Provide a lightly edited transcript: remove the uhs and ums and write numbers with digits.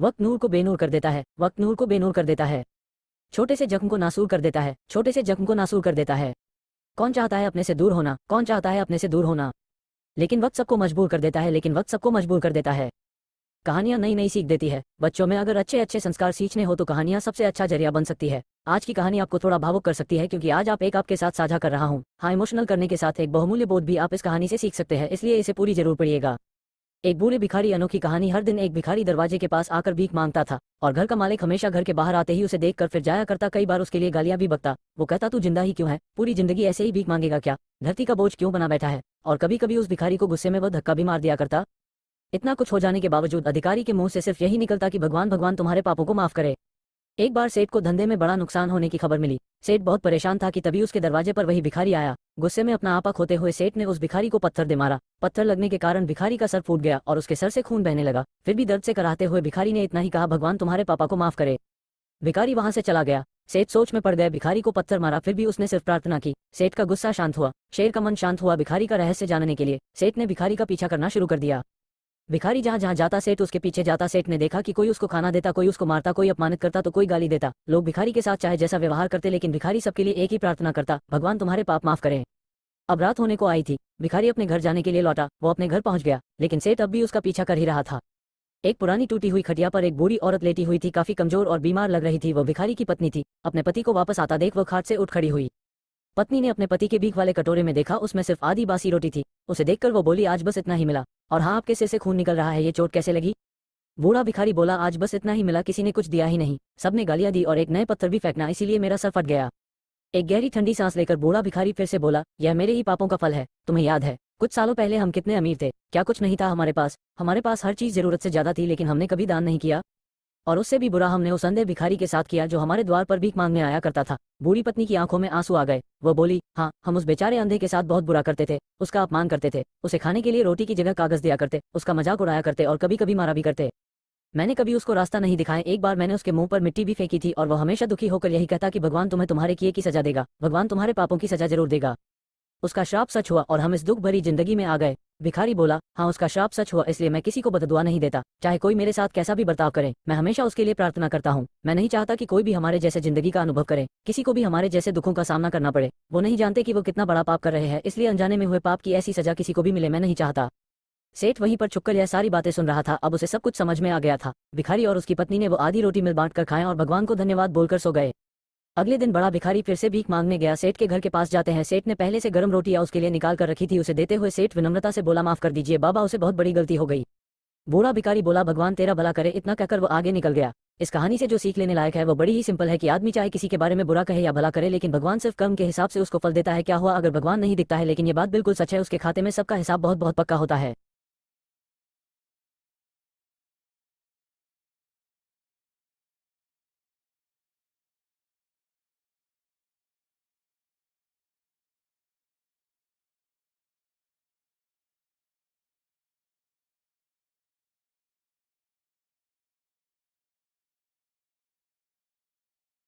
वक्त नूर को बेनूर कर देता है, वक्त नूर को बेनूर कर देता है। छोटे से जख्म को नासूर कर देता है, छोटे से जख्म को नासूर कर देता है। कौन चाहता है अपने से दूर होना, कौन चाहता है अपने से दूर होना, लेकिन वक्त सबको मजबूर कर देता है, लेकिन वक्त सबको मजबूर कर देता है। कहानियां नई नई सीख देती है। बच्चों में अगर अच्छे अच्छे संस्कार सीखने हो तो कहानियां सबसे अच्छा जरिया बन सकती है। आज की कहानी आपको थोड़ा भावुक कर सकती है, क्योंकि आज आप आपके साथ साझा कर रहा हूं। हाँ, इमोशनल करने के साथ एक बहुमूल्य बोध भी आप इस कहानी से सीख सकते हैं, इसलिए इसे पूरी जरूर पढ़िएगा। एक बूढ़े भिखारी। अनोखी कहानी। हर दिन एक भिखारी दरवाजे के पास आकर भीख मांगता था, और घर का मालिक हमेशा घर के बाहर आते ही उसे देखकर फिर जाया करता। कई बार उसके लिए गालियां भी बकता। वो कहता, तू जिंदा ही क्यों है, पूरी जिंदगी ऐसे ही भीख मांगेगा क्या, धरती का बोझ क्यों बना बैठा है। और कभी कभी उस भिखारी को गुस्से में वो धक्का भी मार दिया करता। इतना कुछ हो जाने के बावजूद अधिकारी के मुंह से सिर्फ यही निकलता कि भगवान भगवान तुम्हारे पापों को माफ करे। एक बार सेठ को धंधे में बड़ा नुकसान होने की खबर मिली। सेठ बहुत परेशान था कि तभी उसके दरवाजे पर वही भिखारी आया। गुस्से में अपना आपा खोते हुए सेठ ने उस भिखारी को पत्थर दे मारा। पत्थर लगने के कारण भिखारी का सर फूट गया और उसके सर से खून बहने लगा। फिर भी दर्द से कराहते हुए भिखारी ने इतना ही कहा, भगवान तुम्हारे पापा को माफ करे। भिखारी वहां से चला गया। सेठ सोच में पड़ गए, भिखारी को पत्थर मारा, फिर भी उसने सिर्फ प्रार्थना की। सेठ का गुस्सा शांत हुआ, शेर का मन शांत हुआ। भिखारी का रहस्य जानने के लिए सेठ ने भिखारी का पीछा करना शुरू कर दिया। भिखारी जहां जहां जाता सेठ उसके पीछे जाता। सेठ ने देखा कि कोई उसको खाना देता, कोई उसको मारता, कोई अपमानित करता तो कोई गाली देता। लोग भिखारी के साथ चाहे जैसा व्यवहार करते, लेकिन भिखारी सबके लिए एक ही प्रार्थना करता, भगवान तुम्हारे पाप माफ करें। अब रात होने को आई थी। भिखारी अपने घर जाने के लिए लौटा। वो अपने घर पहुंच गया, लेकिन सेठ अब भी उसका पीछा कर ही रहा था। एक पुरानी टूटी हुई खटिया पर एक बूढ़ी औरत लेटी हुई थी, काफी कमजोर और बीमार लग रही थी। वो भिखारी की पत्नी थी। अपने पति को वापस आता देख वो खाट से उठ खड़ी हुई। पत्नी ने अपने पति के भीख वाले कटोरे में देखा, उसमें सिर्फ आधी बासी रोटी थी। उसे देखकर वो बोली, आज बस इतना ही मिला। और हाँ, आपके सिर से खून निकल रहा है, ये चोट कैसे लगी। बूढ़ा भिखारी बोला, आज बस इतना ही मिला, किसी ने कुछ दिया ही नहीं, सबने गालियां दी और एक नए पत्थर भी फेंकना, इसीलिए मेरा सर फट गया। एक गहरी ठंडी सांस लेकर बूढ़ा भिखारी फिर से बोला, यह मेरे ही पापों का फल है। तुम्हें याद है कुछ सालों पहले हम कितने अमीर थे, क्या कुछ नहीं था हमारे पास हर चीज जरूरत से ज्यादा थी, लेकिन हमने कभी दान नहीं किया। और उससे भी बुरा हमने उस अंधे भिखारी के साथ किया जो हमारे द्वार पर भीख मांगने आया करता था। बूढ़ी पत्नी की आंखों में आंसू आ गए। वो बोली, हाँ, हम उस बेचारे अंधे के साथ बहुत बुरा करते थे, उसका अपमान करते थे, उसे खाने के लिए रोटी की जगह कागज दिया करते, उसका मजाक उड़ाया करते और कभी कभी मारा भी करते। मैंने कभी उसको रास्ता नहीं दिखाया। एक बार मैंने उसके मुंह पर मिट्टी भी फेंकी थी और वह हमेशा दुखी होकर यही कहता कि भगवान तुम्हें तुम्हारे किए की सजा देगा, भगवान तुम्हारे पापों की सजा जरूर देगा। उसका श्राप सच हुआ और हम इस दुख भरी जिंदगी में आ गए। भिखारी बोला, हाँ, उसका श्राप सच हुआ, इसलिए मैं किसी को बददुआ नहीं देता, चाहे कोई मेरे साथ कैसा भी बर्ताव करे। मैं हमेशा उसके लिए प्रार्थना करता हूँ। मैं नहीं चाहता कि कोई भी हमारे जैसे जिंदगी का अनुभव करे, किसी को भी हमारे जैसे दुखों का सामना करना पड़े। वो नहीं जानते कि वो कितना बड़ा पाप कर रहे हैं, इसलिए अनजाने में हुए पाप की ऐसी सजा किसी को भी मिले, मैं नहीं चाहता। सेठ वहीं पर छुपकर यह सारी बातें सुन रहा था। अब उसे सब कुछ समझ में आ गया था। भिखारी और उसकी पत्नी ने वो आधी रोटी मिल बांट कर खाया और भगवान को धन्यवाद बोलकर सो गए। अगले दिन बड़ा भिखारी फिर से भीख मांगने गया। सेठ के घर के पास जाते हैं। सेठ ने पहले से गर्म रोटियां उसके लिए निकाल कर रखी थी। उसे देते हुए सेठ विनम्रता से बोला, माफ कर दीजिए बाबा, उसे बहुत बड़ी गलती हो गई। बूढ़ा भिखारी बोला, भगवान तेरा भला करे। इतना कहकर वो आगे निकल गया। इस कहानी से जो सीख लेने लायक है वो बड़ी ही सिंपल है कि आदमी चाहे किसी के बारे में बुरा कहे या भला करे, लेकिन भगवान सिर्फ कर्म के हिसाब से उसको फल देता है। क्या हुआ अगर भगवान नहीं दिखता है, लेकिन ये बात बिल्कुल सच है, उसके खाते में सबका हिसाब बहुत बहुत पक्का होता है।